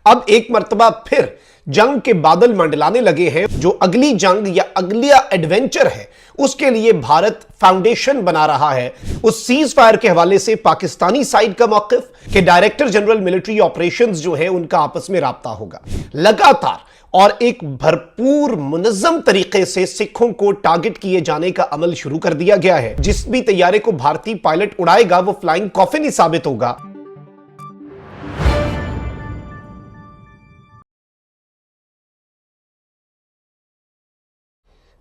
अब एक मर्तबा फिर जंग के बादल मंडलाने लगे हैं। जो अगली जंग या अगला एडवेंचर है उसके लिए भारत फाउंडेशन बना रहा है। उस सीज फायर के हवाले से पाकिस्तानी साइड का मौकिफ कि डायरेक्टर जनरल मिलिट्री ऑपरेशंस जो है उनका आपस में राब्ता होगा। लगातार और एक भरपूर मुनज़्ज़म तरीके से सिखों को टारगेट किए जाने का अमल शुरू कर दिया गया है। जिस भी तैयारे को भारतीय पायलट उड़ाएगा वो फ्लाइंग कॉफिन ही साबित होगा।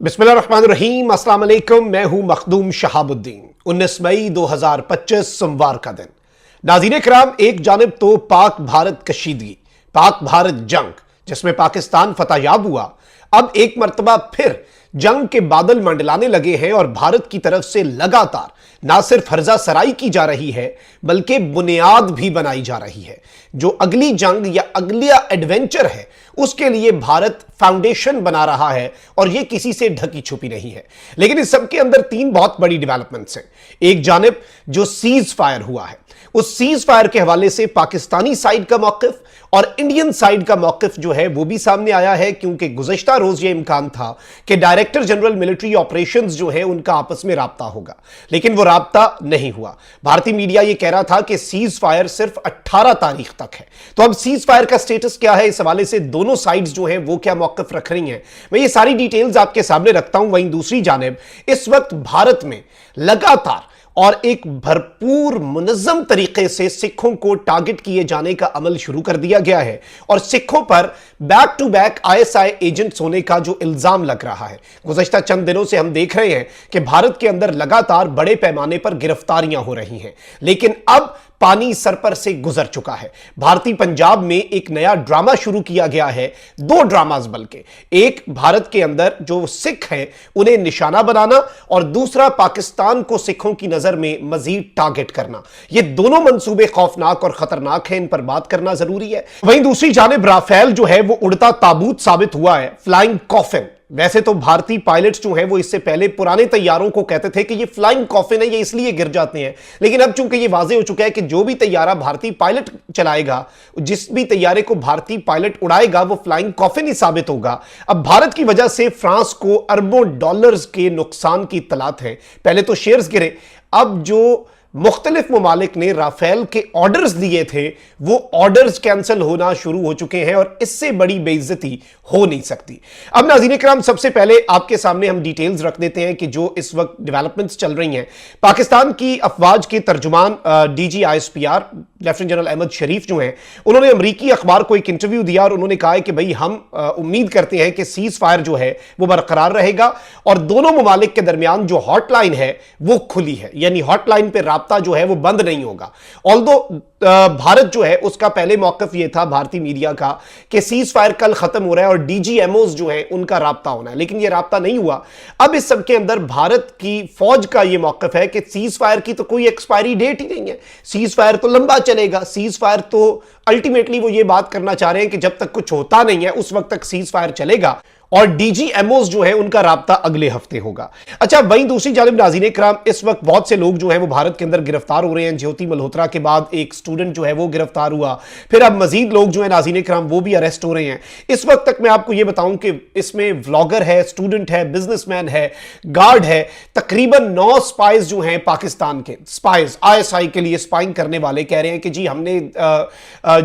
बिस्मिल्लाहिर्रहमानिर्रहीम, अस्सलाम वालेकुम। मैं हूं मखदूम शहाबुद्दीन। 19 मई 2025 सोमवार का दिन। नाज़रीन किराम, एक जानिब तो पाक भारत कशीदगी, पाक भारत जंग जिसमें पाकिस्तान फतहयाब हुआ, अब एक मर्तबा फिर जंग के बादल मंडलाने लगे हैं और भारत की तरफ से लगातार ना सिर्फ हर्जा सराई की जा रही है बल्कि बुनियाद भी बनाई जा रही है। जो अगली जंग या अगला एडवेंचर है उसके लिए भारत फाउंडेशन बना रहा है और यह किसी से ढकी छुपी नहीं है। लेकिन इस सब के अंदर तीन बहुत बड़ी डेवलपमेंट्स हैं। एक जानिब जो सीज फायर हुआ है, उस सीज फायर के हवाले से पाकिस्तानी साइड का मौकिफ और इंडियन साइड का मौकिफ जो है वो भी सामने आया है, क्योंकि गुज़श्ता रोज ये इम्कान था कि डायरेक्टर जनरल मिलिट्री ऑपरेशंस जो है उनका आपस में राब्ता होगा, लेकिन वो राब्ता नहीं हुआ। भारतीय मीडिया ये कह रहा था कि सीज फायर सिर्फ 18 तारीख तक है। तो अब सीज फायर का स्टेटस क्या है, इस हवाले से दोनों साइड्स जो हैं वो क्या मौकिफ रख रही हैं, मैं ये सारी डिटेल्स आपके सामने रखता हूं। वहीं दूसरी जानिब इस वक्त भारत में लगातार और एक भरपूर मुनज़्ज़म तरीके से सिखों को टारगेट किए जाने का अमल शुरू कर दिया गया है और सिखों पर back to back ISI agents होने का जो इल्जाम लग रहा है। गुज़श्ता चंद दिनों से हम देख रहे हैं कि भारत के अंदर लगातार बड़े पैमाने पर गिरफ्तारियां हो रही हैं, लेकिन अब पानी सर पर से गुजर चुका है। भारतीय पंजाब में एक नया ड्रामा शुरू किया गया है, दो ड्रामास बल्कि। एक भारत के अंदर जो सिख हैं उन्हें निशाना बनाना और दूसरा पाकिस्तान को सिखों की नजर में मजीद टारगेट करना। ये दोनों मंसूबे खौफनाक और खतरनाक हैं, इन पर बात करना जरूरी है। वहीं दूसरी जानिब राफेल जो है वो उड़ता ताबूत साबित हुआ है, फ्लाइंग कॉफिन। वैसे तो भारतीय पायलट्स जो हैं वो इससे पहले पुराने तैयारों को कहते थे कि ये फ्लाइंग कॉफिन है, ये इसलिए गिर जाते हैं, लेकिन अब चूंकि ये वाजे हो चुका है कि जो भी तैयारा भारतीय पायलट चलाएगा, जिस भी तैयारे को भारतीय पायलट उड़ाएगा वो फ्लाइंग कॉफिन ही साबित होगा। अब भारत की वजह से फ्रांस को अरबों डॉलर्स के नुकसान की इत्तलात है। पहले तो शेयर्स गिरे, अब जो मुख्तलिफ ममालिक ने राफेल के ऑर्डर्स दिए थे वो ऑर्डर्स कैंसिल होना शुरू हो चुके हैं और इससे बड़ी बेइज्जती हो नहीं सकती। अब नाज़रीन किराम, सबसे पहले आपके सामने हम डिटेल्स रख देते हैं कि जो इस वक्त डेवलपमेंट्स चल रही हैं। पाकिस्तान की अफवाज के तर्जुमान DG ISPR lieutenant general Ahmed Sharif जो हैं, उन्होंने अमरीकी अखबार को एक इंटरव्यू दिया और उन्होंने कहा है कि भाई हम उम्मीद करते हैं कि सीज फायर जो है वो बरकरार रहेगा और दोनों ममालिक के दरमियान जो हॉटलाइन है वो खुली है, यानी हॉटलाइन पर राब्ता जो है वो बंद नहीं होगा। ऑल्दो भारत जो है उसका पहले मौकफ ये था भारतीय मीडिया का कि सीज फायर कल खत्म हो रहा है और डीजीएमओज जो है उनका राब्ता होना है, लेकिन ये राब्ता नहीं हुआ। अब इस सब के अंदर भारत की फौज का ये मौकफ है कि सीज फायर की तो कोई एक्सपायरी डेट ही नहीं है, सीज फायर तो लंबा चलेगा। सीज फायर तो अल्टीमेटली वो ये बात करना चाह रहे हैं कि जब तक कुछ होता नहीं है उस वक्त तक सीज फायर चलेगा और डीजीएमओज जो है उनका राब्ता अगले हफ्ते होगा। अच्छा, वहीं दूसरी जानिब नाज़रीन किराम, इस वक्त बहुत से लोग जो हैं वो भारत के अंदर गिरफ्तार हो रहे हैं। ज्योति मल्होत्रा के बाद एक स्टूडेंट जो है वो गिरफ्तार हुआ, फिर अब मजीद लोग जो है नाज़रीन किराम वो भी अरेस्ट हो रहे हैं। इस वक्त तक मैं आपको ये बताऊं कि इसमें व्लॉगर है, स्टूडेंट है, बिजनेसमैन है, गार्ड है। तकरीबन 9 स्पाइज जो हैं पाकिस्तान के स्पाइज, आईएसआई के लिए स्पाइंग करने वाले कह रहे हैं कि जी हमने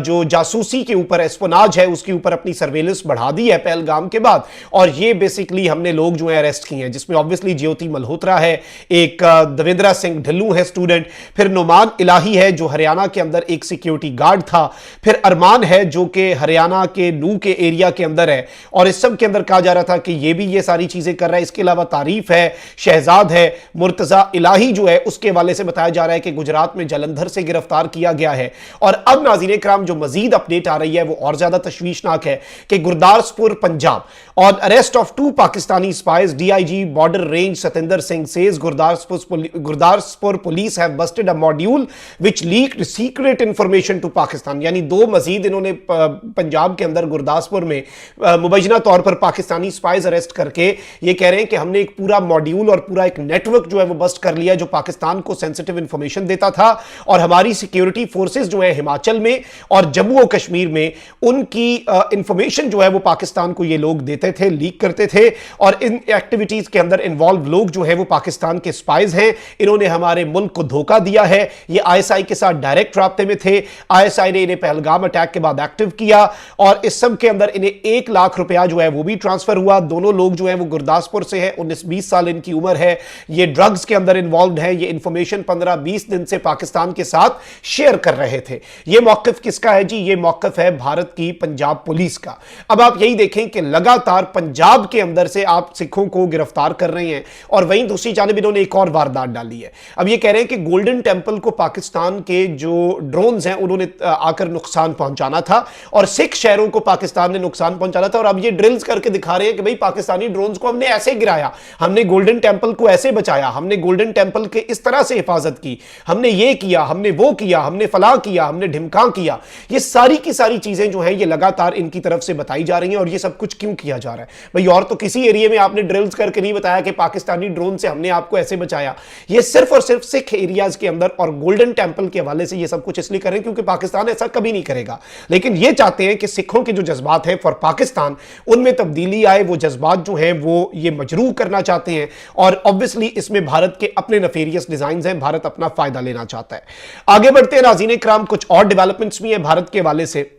जो जासूसी के ऊपर एस्पोनाज है उसके ऊपर अपनी सर्वेलेंस बढ़ा दी है पहलगाम के बाद, और ये बेसिकली हमने लोग जो है अरेस्ट किए हैं, जिसमें ऑब्वियसली ज्योति मल्होत्रा है, एक देवेंद्र सिंह ढिल्लू है स्टूडेंट, फिर नुमान इलाही है जो हरियाणा के अंदर एक सिक्योरिटी गार्ड था, फिर अरमान है जो कि हरियाणा के नू के एरिया के अंदर है। और इस सब के अंदर कहा जा रहा था कि ये भी ये सारी चीजें कर रहा है। इसके अलावा तारीफ है, शहजाद है, मुर्तजा इलाही जो है उसके हवाले से बताया जा रहा है कि गुजरात में जलंधर से गिरफ्तार किया गया है। और अब नाज़रीन किराम जो मजीद अपडेट आ रही है वो और ज्यादा तशवीशनाक है कि Gurdaspur Punjab On arrest of two Pakistani spies, DIG Border Range Satinder Singh says Gurdaspur police have busted a module which leaked secret information to Pakistan. यानी दो मजीद इन्होंने पंजाब के अंदर गुरदासपुर में मुबैना तौर पर पाकिस्तानी स्पाइज अरेस्ट करके ये कह रहे हैं कि हमने एक पूरा मॉड्यूल और पूरा एक नेटवर्क जो है वो बस्ट कर लिया जो पाकिस्तान को सेंसिटिव इंफॉर्मेशन देता था, और हमारी सिक्योरिटी फोर्सेस जो है हिमाचल में और जम्मू और कश्मीर में उनकी इंफॉर्मेशन जो है वो पाकिस्तान को ये लोग देते थे, लीक करते थे, और इन एक्टिविटीज के अंदर इन्वॉल्व लोग जो है वो पाकिस्तान के स्पाइज हैं। इन्होंने हमारे मुल्क को धोखा दिया है। ये आईएसआई के साथ डायरेक्ट राब्ते में थे। आईएसआई ने इन्हें पहलगाम अटैक के बाद एक्टिव किया और इस सब के अंदर इन्हें 1 लाख रुपया जो है वो भी ट्रांसफर हुआ। दोनों लोग जो है वो गुरदासपुर से है, 19-20 साल इनकी उम्र है। ये ड्रग्स के अंदर इन्वॉल्व है। ये इंफॉर्मेशन 15-20 दिन से पाकिस्तान के साथ शेयर कर रहे थे। ये मौकिफ किसका है जी? ये मौकिफ है भारत की पंजाब पुलिस का। अब आप यही देखें कि लगातार पंजाब के अंदर से आप सिखों को गिरफ्तार कर रहे हैं और वहीं दूसरी जानिब इन्होंने एक और वारदात डाली है। अब ये कह रहे हैं कि गोल्डन टेंपल को पाकिस्तान के जो ड्रोन्स हैं उन्होंने आकर नुकसान पहुंचाना था और सिख शहरों को पाकिस्तान ने नुकसान पहुंचाना था, और अब ये ड्रिल्स करके दिखा रहे हैं कि भाई पाकिस्तानी ड्रोन्स को हमने ऐसे गिराया, हमने गोल्डन टेंपल को ऐसे बचाया, हमने गोल्डन टेंपल के इस तरह से हिफाजत की, हमने ये किया, हमने वो किया, हमने फलाह किया, हमने ढिमका किया। ये सारी की सारी चीजें जो हैं ये लगातार इनकी तरफ से बताई जा रही हैं। और ये सब कुछ क्यों किया जा रहा है भाई? और तो किसी एरिया में आपने ड्रिल्स करके नहीं बताया कि पाकिस्तानी ड्रोन से हमने आपको ऐसे बचाया। ये सिर्फ और सिर्फ सिख एरियाज के अंदर और गोल्डन टेंपल के हवाले से ये सब कुछ इसलिए करें क्योंकि पाकिस्तान ऐसा कभी नहीं करेगा, लेकिन ये चाहते हैं कि सिखों के जो जज्बात हैं फॉर पाकिस्तान उनमें तब्दीली आए। वो जज्बात जो हैं वो ये मजरूह करना चाहते हैं और ऑब्वियसली इसमें भारत के अपने नफेरियस डिजाइन हैं। भारत अपना फायदा लेना चाहता है। आगे बढ़ते हैं नाज़रीन इकराम, कुछ और डेवलपमेंट्स भी हैं भारत के हवाले से।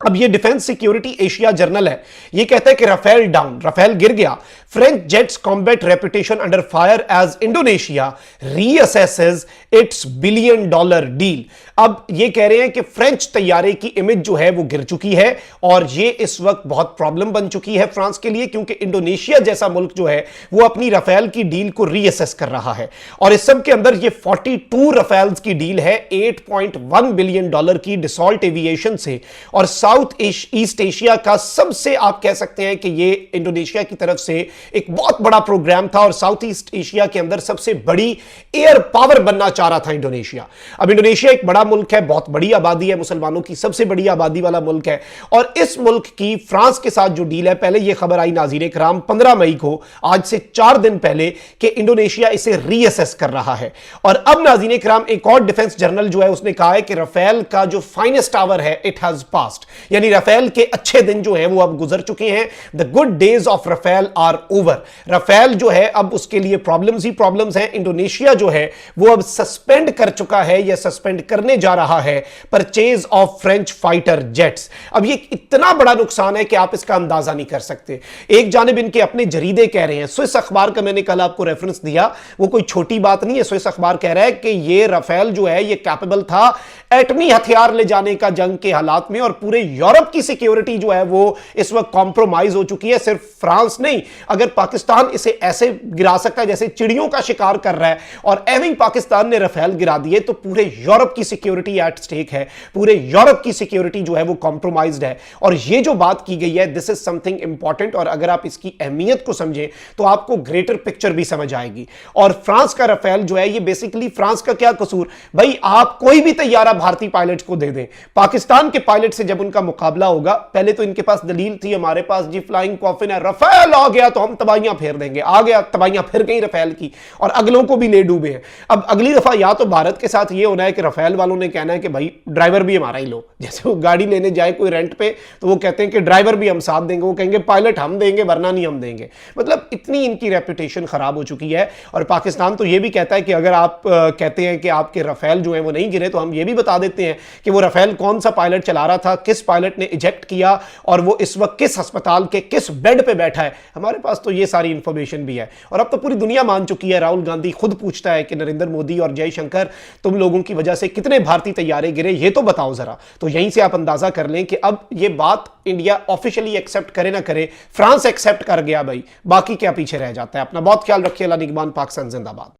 अब ये डिफेंस सिक्योरिटी एशिया जर्नल है, ये कहता है कि राफेल डाउन, राफेल गिर गया। French jets combat reputation under fire as Indonesia reassesses its $1 billion deal. अब ये कह रहे हैं कि फ्रेंच तैयारे की इमेज जो है वो गिर चुकी है और ये इस वक्त बहुत प्रॉब्लम बन चुकी है फ्रांस के लिए, क्योंकि इंडोनेशिया जैसा मुल्क जो है वो अपनी राफेल की डील को रीअसेस कर रहा है। और इस सब के अंदर ये 42 राफेल्स की डील है $8.1 बिलियन की डिसॉल्ट एविएशन से, और साउथ ईस्ट एशिया का सबसे आप कह सकते हैं कि ये इंडोनेशिया की तरफ से एक बहुत बड़ा प्रोग्राम था और साउथ ईस्ट एशिया के अंदर सबसे बड़ी एयर पावर बनना चाह रहा था इंडोनेशिया। अब इंडोनेशिया एक बड़ा मुल्क है, बहुत बड़ी आबादी है, मुसलमानों की सबसे बड़ी आबादी वाला मुल्क है, और इस मुल्क की फ्रांस के साथ जो डील है, पहले यह खबर आई नाज़रीन इकराम 15 मई को, आज से 4 दिन पहले, कि इंडोनेशिया इसे रीअसेस कर रहा है। और अब नाज़रीन इकराम एक और डिफेंस जर्नल जो है उसने कहा है कि राफेल का जो फाइनेस्ट आवर है इट हैज पास्ड, यानी राफेल के अच्छे दिन जो है वो अब गुजर चुके हैं। The good days of Rafale are over. Rafale जो है अब उसके लिए प्रॉब्लम्स ही प्रॉब्लम्स हैं। इंडोनेशिया जो है वो अब सस्पेंड कर चुका है या सस्पेंड करने जा रहा है purchase of French fighter jets. अब ये इतना बड़ा नुकसान है कि आप इसका अंदाजा नहीं कर सकते। एक जानिब इनके अपने जरीदे कह रहे हैं, स्विस अखबार का मैंने कल आपको रेफरेंस दिया, वो कोई छोटी बात नहीं है। स्विस अखबार कह रहा है कि ये राफेल जो है ये कैपेबल था एटमी हथियार ले जाने का जंग के हालात में, और पूरे यूरोप की सिक्योरिटी जो है वो इस वक्त कॉम्प्रोमाइज हो चुकी है। सिर्फ फ्रांस नहीं, अगर पाकिस्तान इसे ऐसे गिरा सकता है जैसे चिड़ियों का शिकार कर रहा है और एवं पाकिस्तान ने राफेल गिरा दिए, तो पूरे यूरोप की सिक्योरिटी एट स्टेक है, पूरे यूरोप की सिक्योरिटी जो है वो कॉम्प्रोमाइज्ड है। और ये जो बात की गई है दिस इज समथिंग इंपॉर्टेंट, और अगर आप इसकी अहमियत को समझें तो आपको ग्रेटर पिक्चर भी समझ आएगी। और फ्रांस का राफेल जो है ये बेसिकली, फ्रांस का क्या कसूर भाई? आप कोई भी तैयारा भारतीय पायलट्स को दे दें, पाकिस्तान के पायलट से जब उनका मुकाबला होगा, पहले तो इनके पास दलील थी, हमारे पास जी फ्लाइंग कॉफिन है, राफेल आ गया तो हम तबाहियां फेर देंगे। आ गया, तबाहियां फिर गई राफेल की और अगलों को भी ले डूबे हैं। अब अगली दफा या तो भारत के साथ ये होना है कि राफेल वालों ने कहना है कि भाई ड्राइवर भी हमारा ही लो, जैसे वो गाड़ी लेने जाए कोई रेंट पे तो वो कहते हैं कि ड्राइवर भी हम साथ देंगे, वो कहेंगे पायलट हम देंगे वरना नहीं हम देंगे। मतलब इतनी इनकी रेपुटेशन खराब हो चुकी है। और पाकिस्तान तो ये भी कहता है कि अगर आप कहते हैं कि आपके राफेल जो है वो नहीं गिरे तो हम ये भी बता देते हैं कि वो राफेल कौन सा पायलट चला रहा था, किस पायलट ने इजेक्ट किया और वो इस वक्त किस अस्पताल के किस बेड पे बैठा है। हमारे पास तो ये सारी इंफॉर्मेशन भी है और अब तो पूरी दुनिया मान चुकी है। राहुल गांधी खुद पूछता है कि नरेंद्र मोदी और जयशंकर, तुम लोगों की वजह से कितने भारतीय तैयारे गिरे, ये तो बताओ जरा। तो यहीं से आप अंदाजा कर लें कि अब ये बात इंडिया ऑफिशियली एक्सेप्ट करे ना करे, फ्रांस एक्सेप्ट कर गया भाई, बाकी क्या पीछे रह जाता है। अपना बहुत ख्याल रखिए। अल्लाह निगहबान, पाकिस्तान जिंदाबाद।